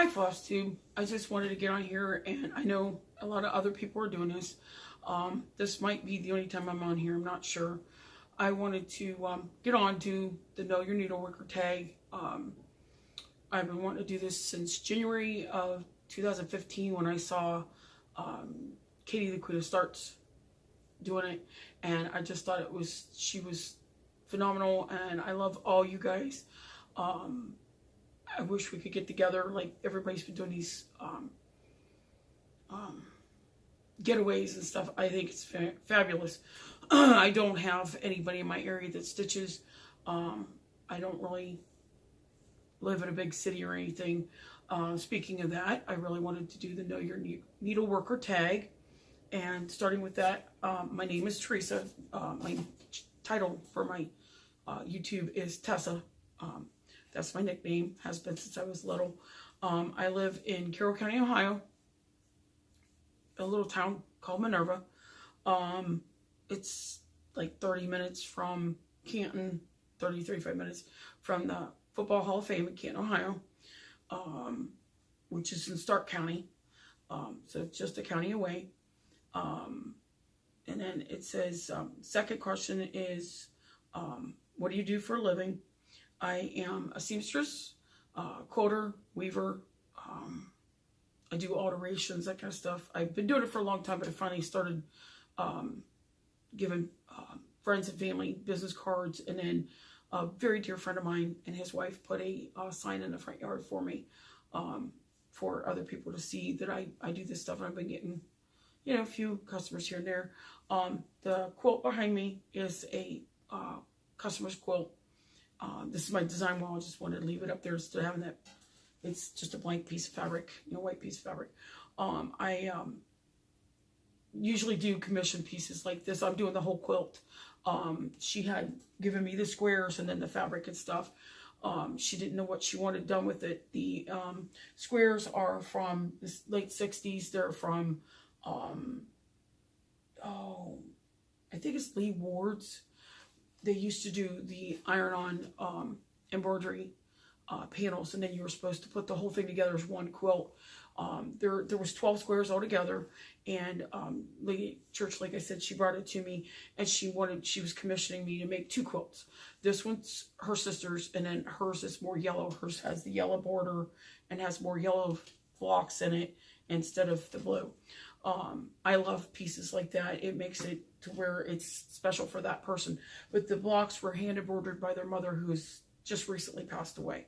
Hi, Flosstube. I just wanted to get on here, and I know a lot of other people are doing this. This might be the only time I'm on here. I'm not sure. I wanted to get on to the Know Your Needleworker tag. I've been wanting to do this since January of 2015 when I saw Katie the Queen of Starts doing it, and I just thought she was phenomenal, and I love all you guys. I wish we could get together like everybody's been doing these getaways and stuff. I think it's fabulous. I don't have anybody in my area that stitches. I don't really live in a big city or anything. Speaking of that, I really wanted to do the Know Your Needleworker tag. And starting with that, my name is Teresa. My title for my YouTube is Tessa. That's my nickname, has been since I was little. I live in Carroll County, Ohio, a little town called Minerva. It's like 30 minutes from Canton, 35 minutes from the Football Hall of Fame in Canton, Ohio, which is in Stark County. So just a county away. And then it says, second question is, what do you do for a living? I am a seamstress, quilter, weaver. I do alterations, that kind of stuff. I've been doing it for a long time, but I finally started giving friends and family business cards. And then a very dear friend of mine and his wife put a sign in the front yard for me for other people to see that I do this stuff. And I've been getting, you know, a few customers here and there. The quilt behind me is a customer's quilt. This is my design wall. I just wanted to leave it up there instead of having that. It's just a blank piece of fabric, you know, white piece of fabric. I usually do commission pieces like this. I'm doing the whole quilt. She had given me the squares and then the fabric and stuff. She didn't know what she wanted done with it. The squares are from the late 60s. They're from, I think it's Lee Ward's. They used to do the iron-on embroidery panels, and then you were supposed to put the whole thing together as one quilt. There was 12 squares altogether, and Lady Church, like I said, she brought it to me, and she was commissioning me to make two quilts. This one's her sister's, and then hers is more yellow. Hers has the yellow border and has more yellow blocks in it instead of the blue. I love pieces like that. It makes it to where it's special for that person. But the blocks were hand embroidered by their mother, who's just recently passed away.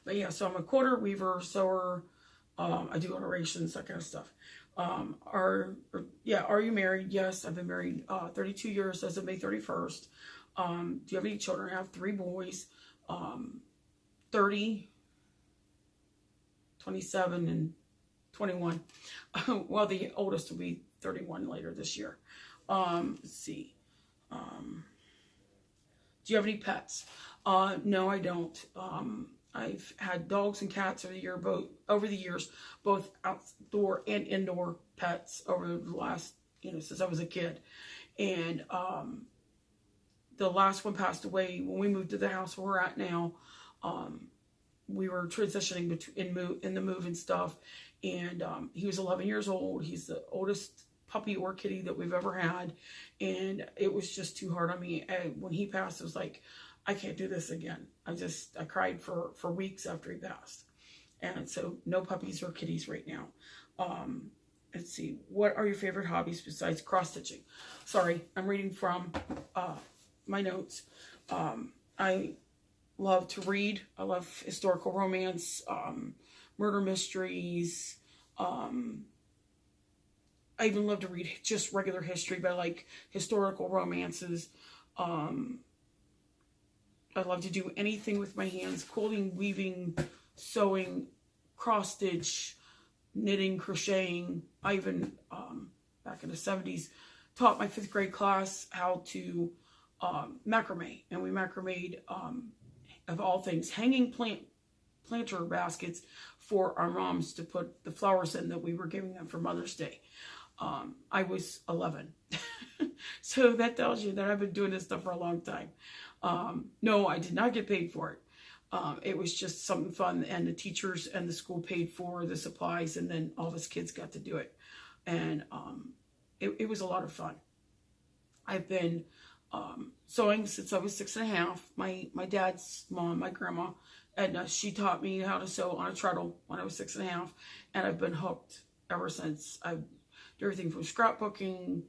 But yeah, so I'm a quilter, weaver, sewer. I do alterations, that kind of stuff. Are you married? Yes, I've been married 32 years as of May 31st. Do you have any children? I have 3 boys, 30, 27, and 21. Well, the oldest will be 31 later this year. Let's see. Do you have any pets? No, I don't. I've had dogs and cats over the years, both outdoor and indoor pets over the last, since I was a kid. And the last one passed away when we moved to the house where we're at now. We were transitioning in the move and stuff, and he was 11 years old. He's the oldest puppy or kitty that we've ever had, and it was just too hard on me. And when he passed, it was like, I can't do this again. I cried for weeks after he passed. And so no puppies or kitties right now. Let's see, what are your favorite hobbies besides cross stitching? Sorry, I'm reading from my notes. I love to read. I love historical romance, murder mysteries. I even love to read just regular history, but I like historical romances. I love to do anything with my hands: quilting, weaving, sewing, cross stitch, knitting, crocheting. I even, back in the 70s, taught my 5th grade class how to macrame. And we macrameed, of all things, hanging planter baskets for our moms to put the flowers in that we were giving them for Mother's Day. I was 11. So that tells you that I've been doing this stuff for a long time. No, I did not get paid for it. It was just something fun, and the teachers and the school paid for the supplies, and then all of us kids got to do it. And it was a lot of fun. I've been sewing since I was 6.5. My dad's mom, my grandma, Edna, she taught me how to sew on a treadle when I was 6.5, and I've been hooked ever since. I've do everything from scrapbooking,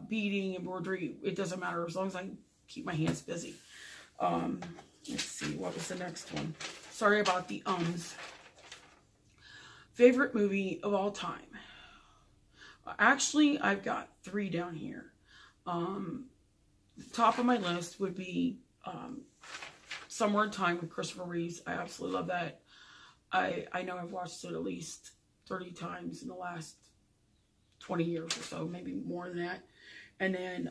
beading, embroidery. It doesn't matter as long as I keep my hands busy. Let's see, what was the next one? Sorry about the ums. Favorite movie of all time. Actually, I've got 3 down here. The top of my list would be Somewhere in Time with Christopher Reeves. I absolutely love that. I know I've watched it at least 30 times in the last 20 years or so, maybe more than that. And then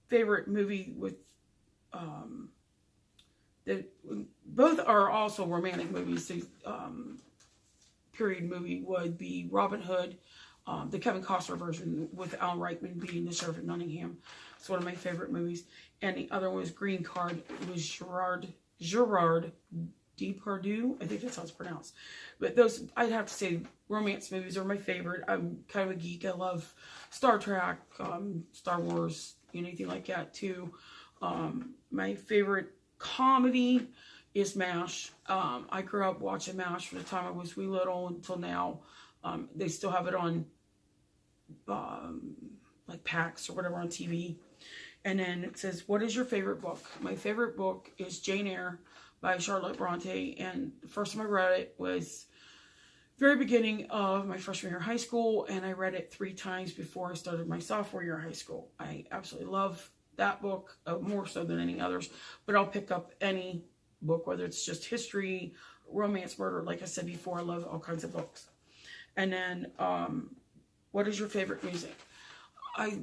favorite movie with both are also romantic movies. The period movie would be Robin Hood, the Kevin Costner version with Alan Rickman being the sheriff of Nottingham. It's one of my favorite movies. And the other one was Green Card. It was Gerard Depardieu. I think that's how it's pronounced. But those, I'd have to say, romance movies are my favorite. I'm kind of a geek. I love Star Trek, Star Wars, anything like that too. My favorite comedy is MASH. I grew up watching MASH from the time I was wee little until now. They still have it on like PAX or whatever on TV. And then it says, what is your favorite book? My favorite book is Jane Eyre by Charlotte Bronte. And the first time I read it was very beginning of my freshman year of high school. And I read it 3 times before I started my sophomore year of high school. I absolutely love that book, more so than any others. But I'll pick up any book, whether it's just history, romance, murder. Like I said before, I love all kinds of books. And then, what is your favorite music? I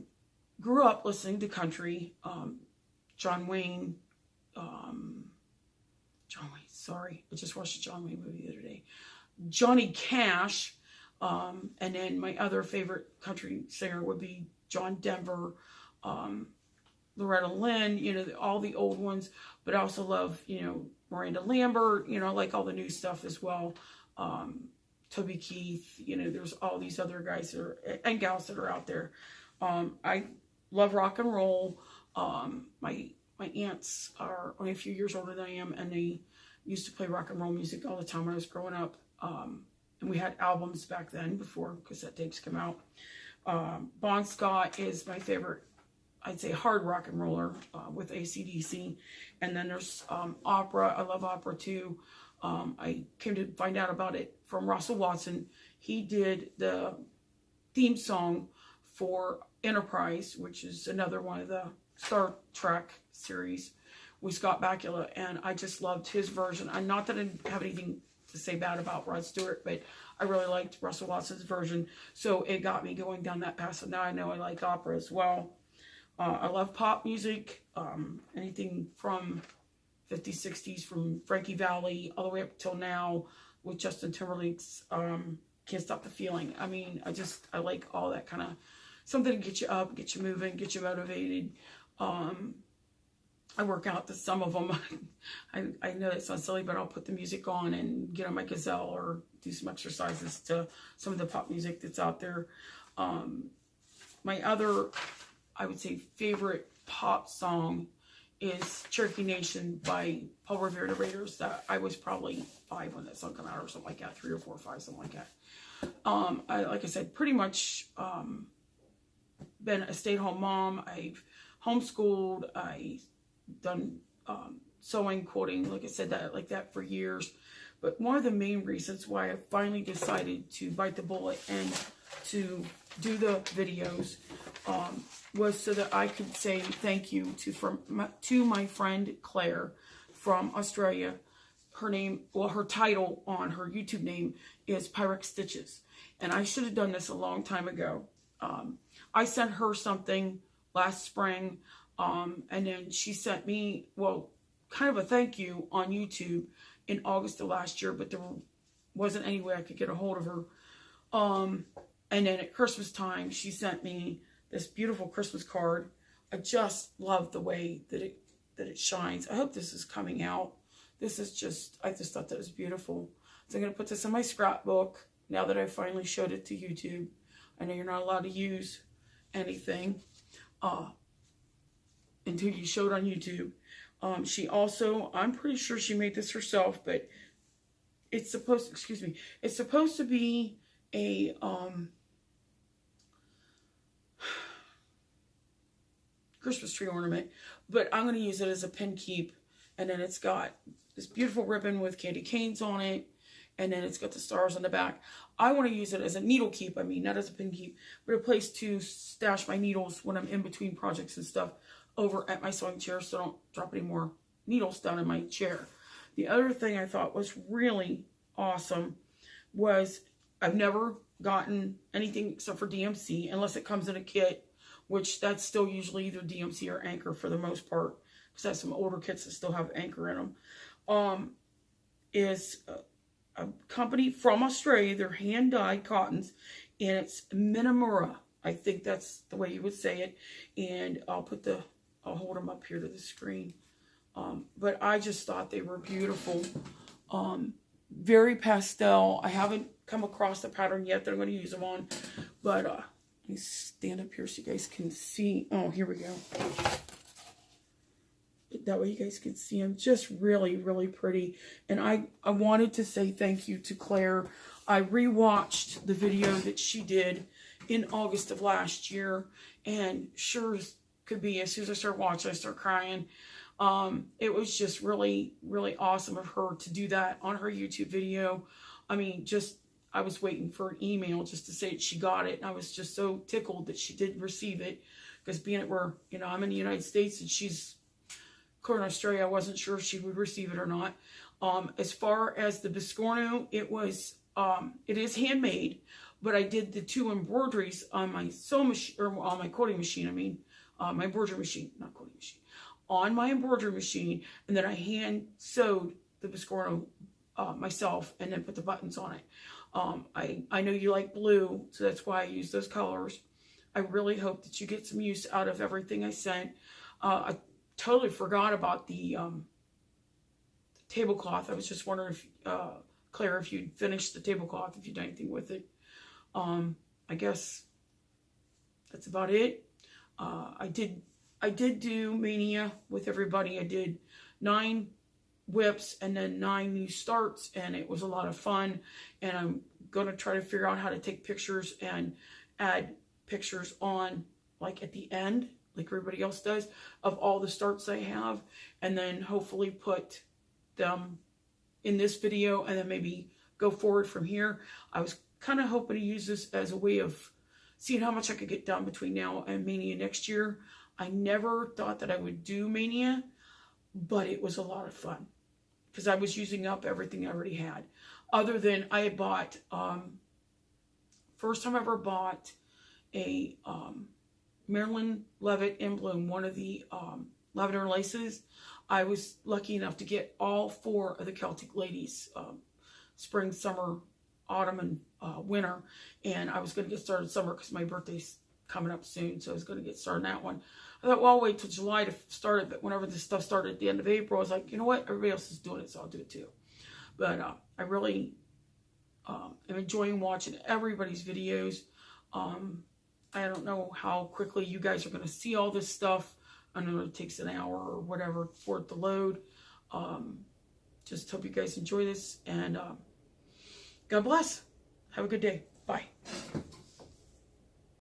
grew up listening to country, John Wayne, sorry, I just watched a John Wayne movie the other day. Johnny Cash, and then my other favorite country singer would be John Denver, Loretta Lynn, you know, all the old ones, but I also love, you know, Miranda Lambert, you know, I like all the new stuff as well. Toby Keith, you know, there's all these other guys that are, and gals that are out there. I love rock and roll. My aunts are only a few years older than I am, and they used to play rock and roll music all the time when I was growing up. And we had albums back then before cassette tapes came out. Bon Scott is my favorite, I'd say, hard rock and roller with AC/DC. And then there's opera. I love opera too. I came to find out about it from Russell Watson. He did the theme song for Enterprise, which is another one of the Star Trek series with Scott Bakula, and I just loved his version. And not that I have anything to say bad about Rod Stewart, but I really liked Russell Watson's version, so it got me going down that path. So now I know I like opera as well. I love pop music, anything from 50s, 60s, from Frankie Valli all the way up till now with Justin Timberlake's Can't Stop the Feeling. I mean, I like all that kind of something to get you up, get you moving, get you motivated. I work out to some of them. I know it sounds silly, but I'll put the music on and get on my Gazelle or do some exercises to some of the pop music that's out there. My other, I would say, favorite pop song is Cherokee Nation by Paul Revere and the Raiders. That I was probably 5 when that song came out or something like that, 3 or 4 or 5, something like that. Like I said, pretty much been a stay-at-home mom. I've homeschooled. I've done sewing, quoting, like I said, that for years. But one of the main reasons why I finally decided to bite the bullet and to do the videos was so that I could say thank you to my friend Claire from Australia. Her name, well, her title on her YouTube name is Pyrex Stitches. And I should have done this a long time ago. I sent her something last spring, and then she sent me, well, kind of a thank you on YouTube in August of last year, but there wasn't any way I could get a hold of her. And then at Christmas time, she sent me this beautiful Christmas card. I just love the way that that it shines. I hope this is coming out. This is just, I just thought that was beautiful. So I'm going to put this in my scrapbook now that I finally showed it to YouTube. I know you're not allowed to use anything until you show it on YouTube. She also, I'm pretty sure she made this herself, but it's supposed, excuse me, it's supposed to be a Christmas tree ornament, but I'm going to use it as a pin keep. And then it's got this beautiful ribbon with candy canes on it, and then it's got the stars on the back. I want to use it as a needle keep, I mean, not as a pin keep, but a place to stash my needles when I'm in between projects and stuff over at my sewing chair, so I don't drop any more needles down in my chair. The other thing I thought was really awesome was I've never gotten anything except for DMC, unless it comes in a kit, which that's still usually either DMC or Anchor for the most part, because I have some older kits that still have Anchor in them. Is a company from Australia. They're hand-dyed cottons, and it's Minamura. I think that's the way you would say it. And I'll hold them up here to the screen. But I just thought they were beautiful. Very pastel. I haven't come across the pattern yet that I'm going to use them on. But let me stand up here so you guys can see. Oh, here we go. That way you guys can see them. Just really, really pretty. And I wanted to say thank you to Claire. I rewatched the video that she did in August of last year. And sure as could be, as soon as I start watching, I start crying. It was just really, really awesome of her to do that on her YouTube video. I mean, I was waiting for an email just to say that she got it. And I was just so tickled that she did receive it. Because being it where, you know, I'm in the United States and she's in Australia, I wasn't sure if she would receive it or not. As far as the Biscorno, it is handmade, but I did the 2 embroideries on my sewing machine, or on my quoting machine. I mean, my embroidery machine, not quoting machine, on my embroidery machine, and then I hand sewed the Biscorno myself, and then put the buttons on it. I know you like blue, so that's why I use those colors. I really hope that you get some use out of everything I sent. I totally forgot about the tablecloth. I was just wondering if, Claire, if you'd finished the tablecloth, if you'd done anything with it. I guess that's about it. I did do Mania with everybody. I did 9 whips and then 9 new starts, and it was a lot of fun. And I'm going to try to figure out how to take pictures and add pictures on, like, at the end, like everybody else does, of all the starts I have, and then hopefully put them in this video, and then maybe go forward from here. I was kind of hoping to use this as a way of seeing how much I could get done between now and Mania next year. I never thought that I would do Mania, but it was a lot of fun, because I was using up everything I already had. Other than I had bought, first time I ever bought a Marilyn Levitt in Bloom, one of the lavender laces. I was lucky enough to get all 4 of the Celtic Ladies, spring, summer, autumn, and winter. And I was going to get started summer because my birthday's coming up soon, so I was going to get started on that one. I thought, well, I'll wait till July to start it, but whenever this stuff started at the end of April, I was like, you know what, everybody else is doing it, so I'll do it too. But I really am enjoying watching everybody's videos. I don't know how quickly you guys are going to see all this stuff. I know it takes an hour or whatever for it to load. Just hope you guys enjoy this, and God bless. Have a good day. Bye.